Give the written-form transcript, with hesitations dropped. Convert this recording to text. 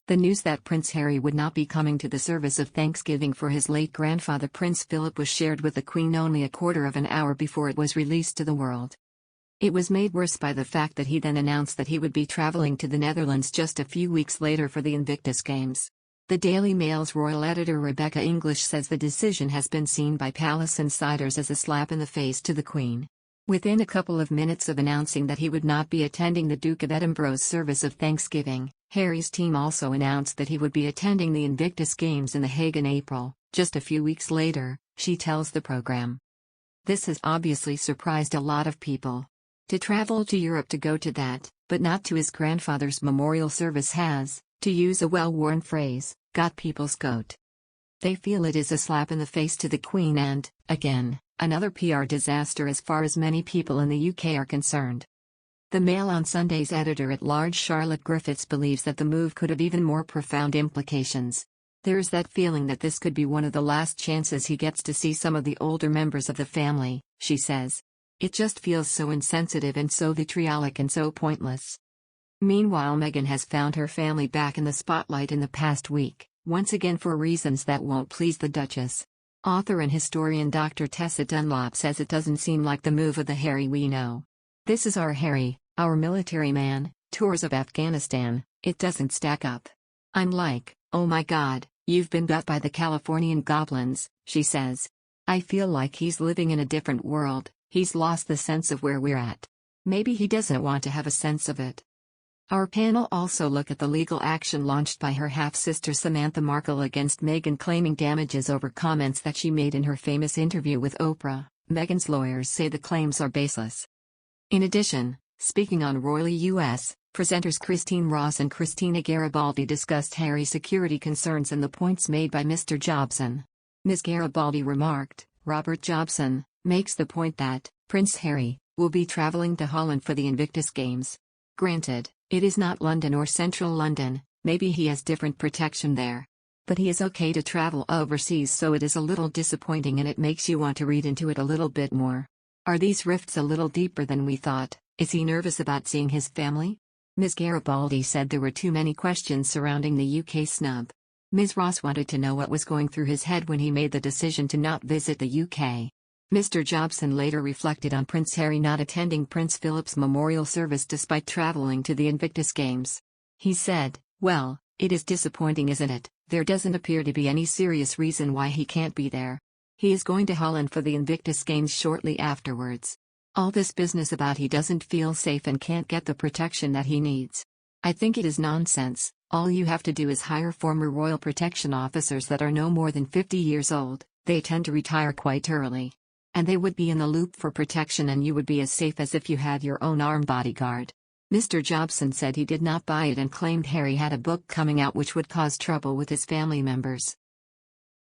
The news that Prince Harry would not be coming to the service of Thanksgiving for his late grandfather Prince Philip was shared with the Queen only a quarter of an hour before it was released to the world. It was made worse by the fact that he then announced that he would be traveling to the Netherlands just a few weeks later for the Invictus Games. The Daily Mail's royal editor Rebecca English says the decision has been seen by palace insiders as a slap in the face to the Queen. Within a couple of minutes of announcing that he would not be attending the Duke of Edinburgh's service of Thanksgiving, Harry's team also announced that he would be attending the Invictus Games in The Hague in April. Just a few weeks later, she tells the program. This has obviously surprised a lot of people. To travel to Europe to go to that, but not to his grandfather's memorial service has, to use a well-worn phrase, got people's goat. They feel it is a slap in the face to the Queen and, again, another PR disaster as far as many people in the UK are concerned. The Mail on Sunday's editor-at-large Charlotte Griffiths believes that the move could have even more profound implications. There is that feeling that this could be one of the last chances he gets to see some of the older members of the family, she says. It just feels so insensitive and so vitriolic and so pointless. Meanwhile, Meghan has found her family back in the spotlight in the past week, once again for reasons that won't please the Duchess. Author and historian Dr. Tessa Dunlop says it doesn't seem like the move of the Harry we know. This is our Harry, our military man, tours of Afghanistan, it doesn't stack up. I'm like, oh my god, you've been got by the Californian Goblins, she says. I feel like he's living in a different world, he's lost the sense of where we're at. Maybe he doesn't want to have a sense of it. Our panel also look at the legal action launched by her half-sister Samantha Markle against Meghan, claiming damages over comments that she made in her famous interview with Oprah. Meghan's lawyers say the claims are baseless. In addition, speaking on Royally US, presenters Christine Ross and Christina Garibaldi discussed Harry's security concerns and the points made by Mr Jobson. Ms. Garibaldi remarked, Robert Jobson makes the point that Prince Harry will be traveling to Holland for the Invictus Games. Granted, it is not London or central London, maybe he has different protection there. But he is okay to travel overseas, so it is a little disappointing and it makes you want to read into it a little bit more. Are these rifts a little deeper than we thought? Is he nervous about seeing his family? Ms. Garibaldi said there were too many questions surrounding the UK snub. Ms. Ross wanted to know what was going through his head when he made the decision to not visit the UK. Mr. Jobson later reflected on Prince Harry not attending Prince Philip's memorial service despite traveling to the Invictus Games. He said, well, it is disappointing, isn't it? There doesn't appear to be any serious reason why he can't be there. He is going to Holland for the Invictus Games shortly afterwards. All this business about he doesn't feel safe and can't get the protection that he needs. I think it is nonsense. All you have to do is hire former royal protection officers that are no more than 50 years old, they tend to retire quite early. And they would be in the loop for protection and you would be as safe as if you had your own armed bodyguard. Mr. Jobson said he did not buy it and claimed Harry had a book coming out which would cause trouble with his family members.